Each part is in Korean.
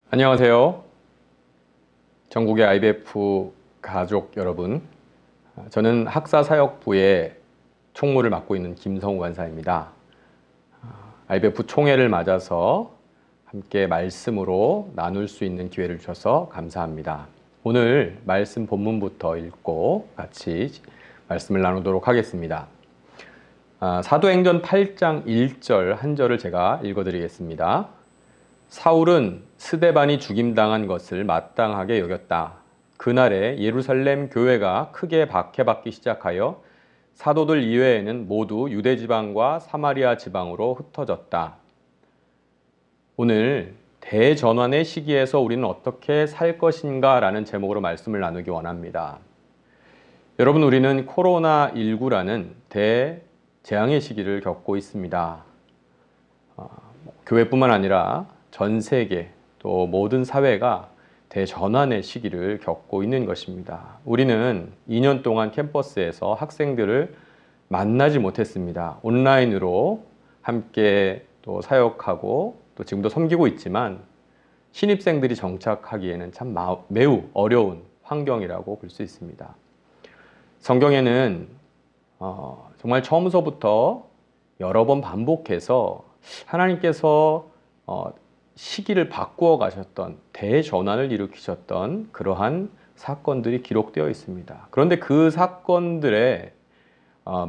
안녕하세요. 전국의 IBF 가족 여러분, 저는 학사사역부의 총무를 맡고 있는 김성우 간사입니다. IBF 총회를 맞아서 함께 말씀으로 나눌 수 있는 기회를 주셔서 감사합니다. 오늘 말씀 본문부터 읽고 같이 말씀을 나누도록 하겠습니다. 사도행전 8장 1절 한 절을 제가 읽어드리겠습니다. 사울은 스데반이 죽임당한 것을 마땅하게 여겼다. 그날에 예루살렘 교회가 크게 박해받기 시작하여 사도들 이외에는 모두 유대 지방과 사마리아 지방으로 흩어졌다. 오늘 대전환의 시기에서 우리는 어떻게 살 것인가 라는 제목으로 말씀을 나누기 원합니다. 여러분, 우리는 코로나19라는 대재앙의 시기를 겪고 있습니다. 교회뿐만 아니라 전 세계 또 모든 사회가 대전환의 시기를 겪고 있는 것입니다. 우리는 2년 동안 캠퍼스에서 학생들을 만나지 못했습니다. 온라인으로 함께 또 사역하고 또 지금도 섬기고 있지만 신입생들이 정착하기에는 참 매우 어려운 환경이라고 볼 수 있습니다. 성경에는 정말 처음서부터 여러 번 반복해서 하나님께서 시기를 바꾸어 가셨던 대전환을 일으키셨던 그러한 사건들이 기록되어 있습니다. 그런데 그 사건들의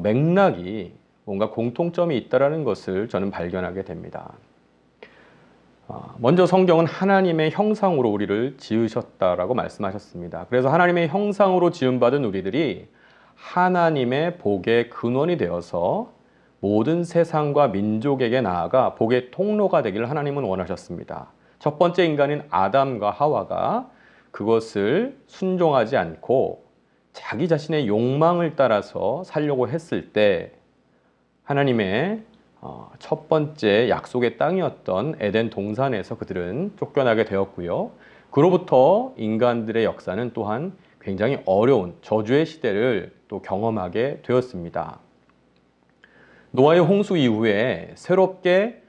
맥락이 뭔가 공통점이 있다는 것을 저는 발견하게 됩니다. 먼저 성경은 하나님의 형상으로 우리를 지으셨다라고 말씀하셨습니다. 그래서 하나님의 형상으로 지음받은 우리들이 하나님의 복의 근원이 되어서 모든 세상과 민족에게 나아가 복의 통로가 되기를 하나님은 원하셨습니다. 첫 번째 인간인 아담과 하와가 그것을 순종하지 않고 자기 자신의 욕망을 따라서 살려고 했을 때 하나님의 첫 번째 약속의 땅이었던 에덴 동산에서 그들은 쫓겨나게 되었고요. 그로부터 인간들의 역사는 또한 굉장히 어려운 저주의 시대를 또 경험하게 되었습니다. 노아의 홍수 이후에 새롭게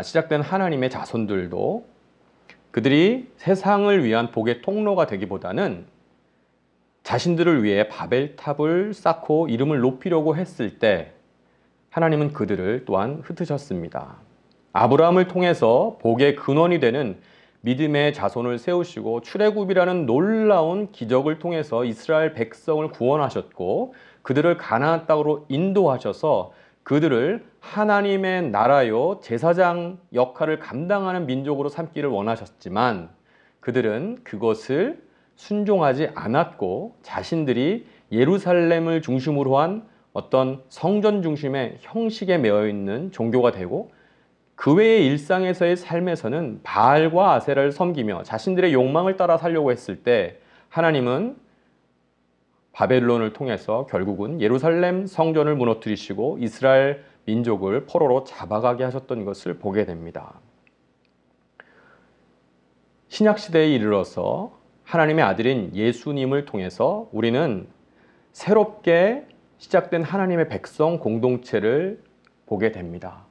시작된 하나님의 자손들도 그들이 세상을 위한 복의 통로가 되기보다는 자신들을 위해 바벨탑을 쌓고 이름을 높이려고 했을 때 하나님은 그들을 또한 흩으셨습니다. 아브라함을 통해서 복의 근원이 되는 믿음의 자손을 세우시고 출애굽이라는 놀라운 기적을 통해서 이스라엘 백성을 구원하셨고 그들을 가나안 땅으로 인도하셔서 그들을 하나님의 나라요 제사장 역할을 감당하는 민족으로 삼기를 원하셨지만 그들은 그것을 순종하지 않았고 자신들이 예루살렘을 중심으로 한 어떤 성전 중심의 형식에 매여 있는 종교가 되고 그 외의 일상에서의 삶에서는 바알과 아세라를 섬기며 자신들의 욕망을 따라 살려고 했을 때 하나님은 바벨론을 통해서 결국은 예루살렘 성전을 무너뜨리시고 이스라엘 민족을 포로로 잡아가게 하셨던 것을 보게 됩니다. 신약시대에 이르러서 하나님의 아들인 예수님을 통해서 우리는 새롭게 시작된 하나님의 백성 공동체를 보게 됩니다.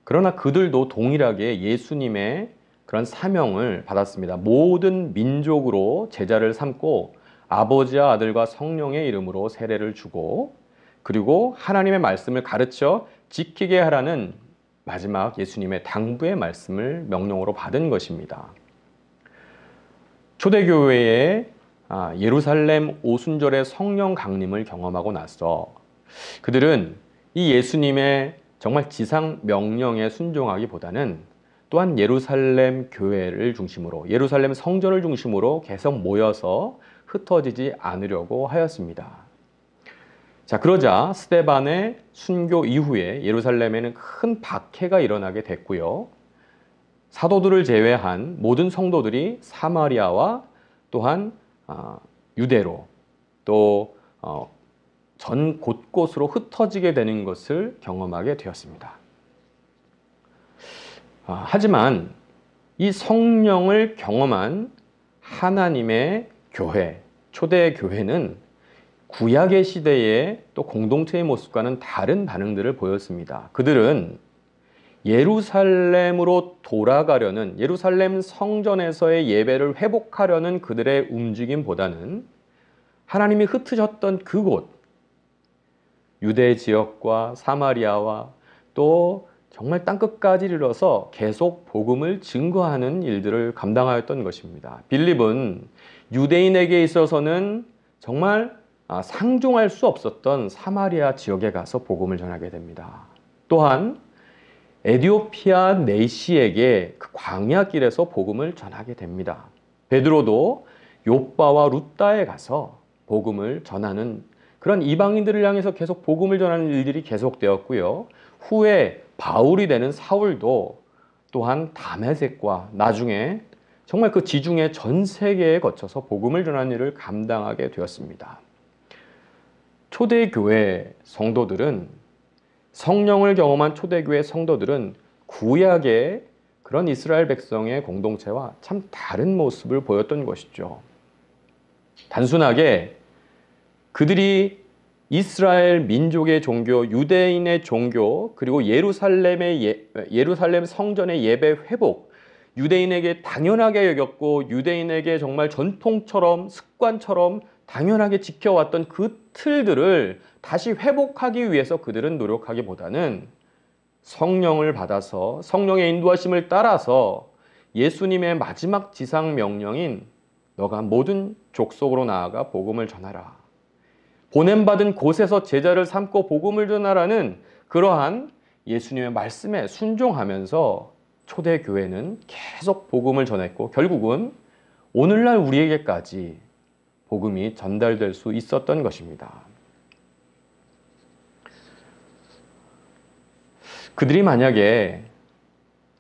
그러나 그들도 동일하게 예수님의 그런 사명을 받았습니다. 모든 민족으로 제자를 삼고 아버지와 아들과 성령의 이름으로 세례를 주고 그리고 하나님의 말씀을 가르쳐 지키게 하라는 마지막 예수님의 당부의 말씀을 명령으로 받은 것입니다. 초대교회의 예루살렘 오순절의 성령 강림을 경험하고 나서 그들은 이 예수님의 정말 지상 명령에 순종하기보다는 또한 예루살렘 교회를 중심으로 예루살렘 성전을 중심으로 계속 모여서 흩어지지 않으려고 하였습니다. 자, 그러자 스데반의 순교 이후에 예루살렘에는 큰 박해가 일어나게 됐고요. 사도들을 제외한 모든 성도들이 사마리아와 또한 유대로 또 전 곳곳으로 흩어지게 되는 것을 경험하게 되었습니다. 하지만 이 성령을 경험한 하나님의 교회, 초대 교회는 구약의 시대의 또 공동체의 모습과는 다른 반응들을 보였습니다. 그들은 예루살렘으로 돌아가려는, 예루살렘 성전에서의 예배를 회복하려는 그들의 움직임보다는 하나님이 흩으셨던 그곳, 유대 지역과 사마리아와 또 정말 땅끝까지 이르러서 계속 복음을 증거하는 일들을 감당하였던 것입니다. 빌립은 유대인에게 있어서는 정말 상종할 수 없었던 사마리아 지역에 가서 복음을 전하게 됩니다. 또한 에디오피아 네시에게 그 광야 길에서 복음을 전하게 됩니다. 베드로도 욥바와 룻다에 가서 복음을 전하는 그런 이방인들을 향해서 계속 복음을 전하는 일들이 계속되었고요. 후에 바울이 되는 사울도 또한 다메섹과 나중에 정말 그 지중해 전 세계에 거쳐서 복음을 전하는 일을 감당하게 되었습니다. 초대교회 성도들은, 성령을 경험한 초대교회 성도들은 구약의 그런 이스라엘 백성의 공동체와 참 다른 모습을 보였던 것이죠. 단순하게 그들이 이스라엘 민족의 종교, 유대인의 종교, 그리고 예루살렘 성전의 예배 회복, 유대인에게 당연하게 여겼고 유대인에게 정말 전통처럼 습관처럼 당연하게 지켜왔던 그 틀들을 다시 회복하기 위해서 그들은 노력하기보다는 성령을 받아서 성령의 인도하심을 따라서 예수님의 마지막 지상 명령인 너가 모든 족속으로 나아가 복음을 전하라, 보냄받은 곳에서 제자를 삼고 복음을 전하라는 그러한 예수님의 말씀에 순종하면서 초대교회는 계속 복음을 전했고 결국은 오늘날 우리에게까지 복음이 전달될 수 있었던 것입니다. 그들이 만약에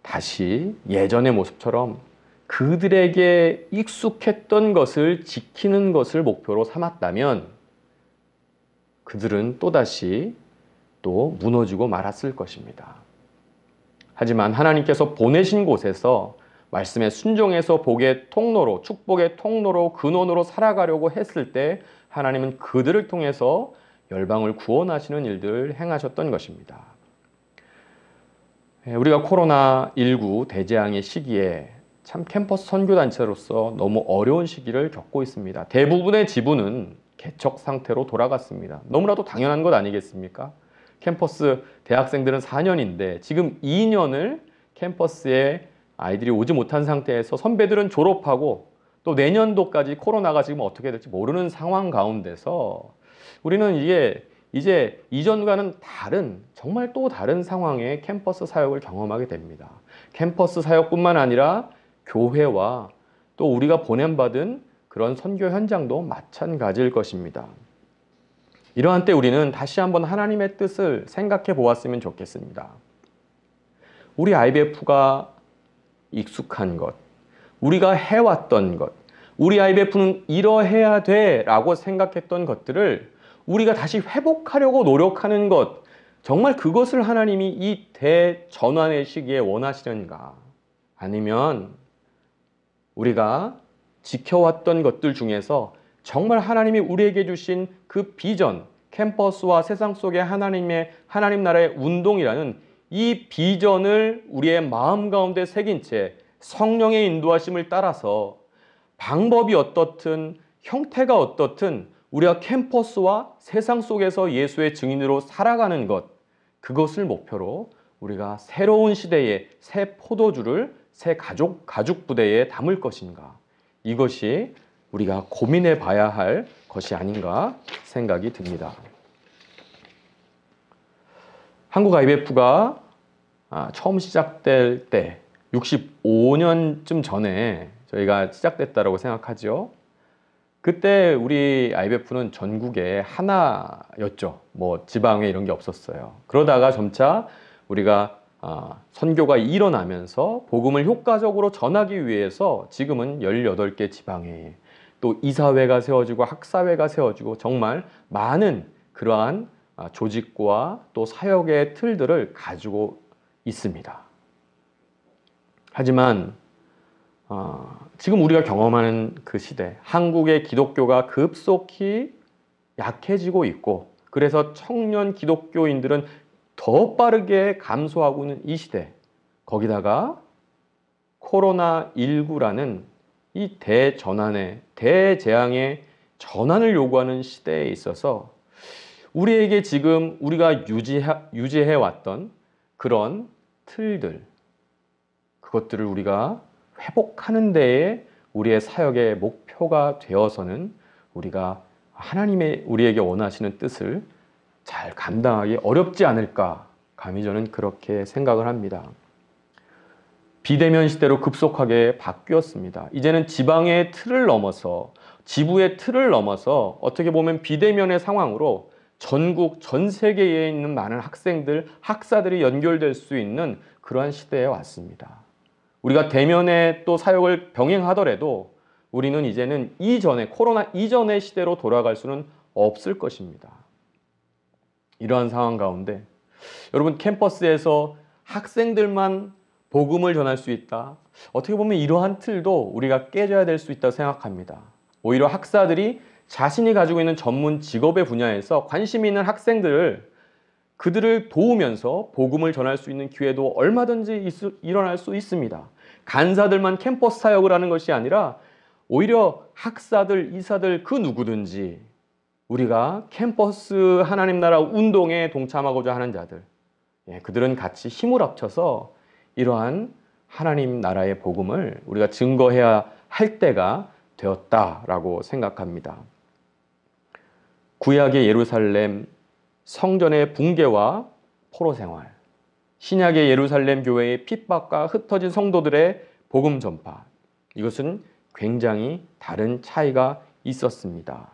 다시 예전의 모습처럼 그들에게 익숙했던 것을 지키는 것을 목표로 삼았다면 그들은 또다시 또 무너지고 말았을 것입니다. 하지만 하나님께서 보내신 곳에서 말씀에 순종해서 복의 통로로, 축복의 통로로, 근원으로 살아가려고 했을 때 하나님은 그들을 통해서 열방을 구원하시는 일들을 행하셨던 것입니다. 우리가 코로나19 대재앙의 시기에 참 캠퍼스 선교단체로서 너무 어려운 시기를 겪고 있습니다. 대부분의 지부는 개척 상태로 돌아갔습니다. 너무나도 당연한 것 아니겠습니까? 캠퍼스 대학생들은 4년인데 지금 2년을 캠퍼스에 아이들이 오지 못한 상태에서 선배들은 졸업하고 또 내년도까지 코로나가 지금 어떻게 될지 모르는 상황 가운데서 우리는 이제 이전과는 다른, 정말 또 다른 상황의 캠퍼스 사역을 경험하게 됩니다. 캠퍼스 사역뿐만 아니라 교회와 또 우리가 보냄받은 그런 선교 현장도 마찬가지일 것입니다. 이러한 때 우리는 다시 한번 하나님의 뜻을 생각해 보았으면 좋겠습니다. 우리 IBF가 익숙한 것, 우리가 해왔던 것, 우리 IBF는 이러해야 돼 라고 생각했던 것들을 우리가 다시 회복하려고 노력하는 것, 정말 그것을 하나님이 이 대전환의 시기에 원하시는가? 아니면 우리가 지켜왔던 것들 중에서 정말 하나님이 우리에게 주신 그 비전, 캠퍼스와 세상 속의 하나님 나라의 운동이라는 이 비전을 우리의 마음 가운데 새긴 채 성령의 인도하심을 따라서 방법이 어떻든 형태가 어떻든 우리가 캠퍼스와 세상 속에서 예수의 증인으로 살아가는 것, 그것을 목표로 우리가 새로운 시대의 새 포도주를 새 가죽 부대에 담을 것인가, 이것이 우리가 고민해 봐야 할 것이 아닌가 생각이 듭니다. 한국 IBF가 처음 시작될 때 65년쯤 전에 저희가 시작됐다고 생각하죠. 그때 우리 IBF는 전국에 하나였죠. 뭐 지방에 이런 게 없었어요. 그러다가 점차 우리가 선교가 일어나면서 복음을 효과적으로 전하기 위해서 지금은 18개 지방에 또 이사회가 세워지고 학사회가 세워지고 정말 많은 그러한 조직과 또 사역의 틀들을 가지고 있습니다. 하지만 지금 우리가 경험하는 그 시대, 한국의 기독교가 급속히 약해지고 있고, 그래서 청년 기독교인들은 더 빠르게 감소하고 있는 이 시대, 거기다가 코로나19라는 이 대재앙의 전환을 요구하는 시대에 있어서 우리에게 지금 우리가 유지해 왔던 그런 틀들, 그것들을 우리가 회복하는 데에 우리의 사역의 목표가 되어서는 우리가 하나님의 우리에게 원하시는 뜻을 잘 감당하기 어렵지 않을까, 감히 저는 그렇게 생각을 합니다. 비대면 시대로 급속하게 바뀌었습니다. 이제는 지방의 틀을 넘어서, 지부의 틀을 넘어서 어떻게 보면 비대면의 상황으로 전국, 전 세계에 있는 많은 학생들, 학사들이 연결될 수 있는 그러한 시대에 왔습니다. 우리가 대면의 또 사역을 병행하더라도 우리는 이제는 코로나 이전의 시대로 돌아갈 수는 없을 것입니다. 이러한 상황 가운데 여러분, 캠퍼스에서 학생들만 복음을 전할 수 있다. 어떻게 보면 이러한 틀도 우리가 깨져야 될 수 있다고 생각합니다. 오히려 학사들이 자신이 가지고 있는 전문 직업의 분야에서 관심 있는 그들을 도우면서 복음을 전할 수 있는 기회도 얼마든지 일어날 수 있습니다. 간사들만 캠퍼스 사역을 하는 것이 아니라 오히려 학사들, 이사들 그 누구든지 우리가 캠퍼스 하나님 나라 운동에 동참하고자 하는 자들, 그들은 같이 힘을 합쳐서 이러한 하나님 나라의 복음을 우리가 증거해야 할 때가 되었다라고 생각합니다. 구약의 예루살렘 성전의 붕괴와 포로 생활, 신약의 예루살렘 교회의 핍박과 흩어진 성도들의 복음 전파, 이것은 굉장히 다른 차이가 있었습니다.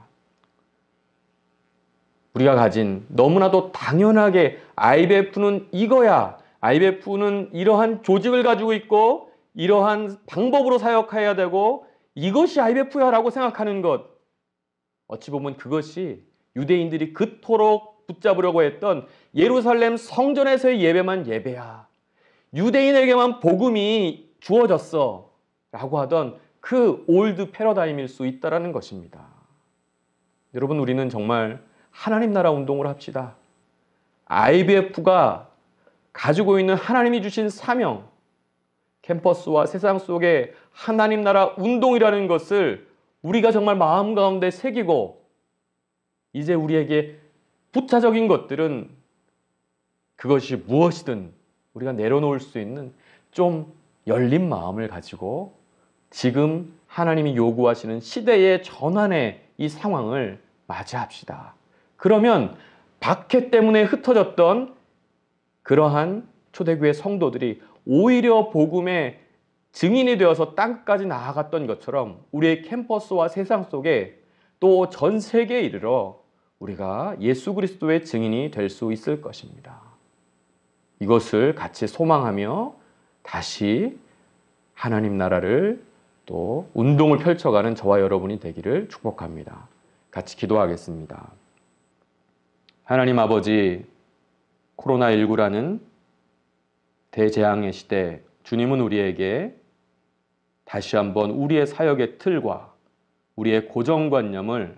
우리가 가진 너무나도 당연하게 IBF는 이거야, IBF는 이러한 조직을 가지고 있고 이러한 방법으로 사역해야 되고 이것이 IBF야 라고 생각하는 것, 어찌 보면 그것이 유대인들이 그토록 붙잡으려고 했던 예루살렘 성전에서의 예배만 예배야, 유대인에게만 복음이 주어졌어 라고 하던 그 올드 패러다임일 수 있다는 것입니다. 여러분, 우리는 정말 하나님 나라 운동을 합시다. IBF가 가지고 있는 하나님이 주신 사명, 캠퍼스와 세상 속에 하나님 나라 운동이라는 것을 우리가 정말 마음 가운데 새기고, 이제 우리에게 부차적인 것들은 그것이 무엇이든 우리가 내려놓을 수 있는 좀 열린 마음을 가지고 지금 하나님이 요구하시는 시대의 전환의 이 상황을 맞이합시다. 그러면 박해 때문에 흩어졌던 그러한 초대교회 성도들이 오히려 복음의 증인이 되어서 땅까지 나아갔던 것처럼 우리의 캠퍼스와 세상 속에 또 전 세계에 이르러 우리가 예수 그리스도의 증인이 될 수 있을 것입니다. 이것을 같이 소망하며 다시 하나님 나라를 또 운동을 펼쳐가는 저와 여러분이 되기를 축복합니다. 같이 기도하겠습니다. 하나님 아버지, 코로나19라는 대재앙의 시대, 주님은 우리에게 다시 한번 우리의 사역의 틀과 우리의 고정관념을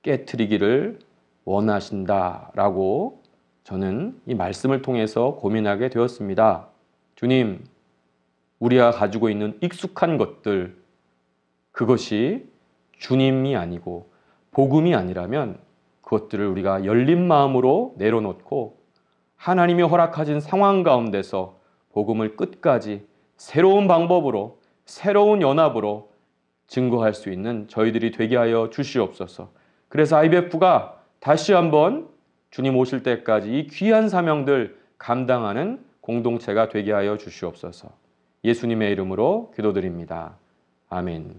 깨트리기를 원하신다라고 저는 이 말씀을 통해서 고민하게 되었습니다. 주님, 우리가 가지고 있는 익숙한 것들, 그것이 주님이 아니고 복음이 아니라면 그것들을 우리가 열린 마음으로 내려놓고 하나님이 허락하신 상황 가운데서 복음을 끝까지 새로운 방법으로, 새로운 연합으로 증거할 수 있는 저희들이 되게 하여 주시옵소서. 그래서 IBF가 다시 한번 주님 오실 때까지 이 귀한 사명들 감당하는 공동체가 되게 하여 주시옵소서. 예수님의 이름으로 기도드립니다. 아멘.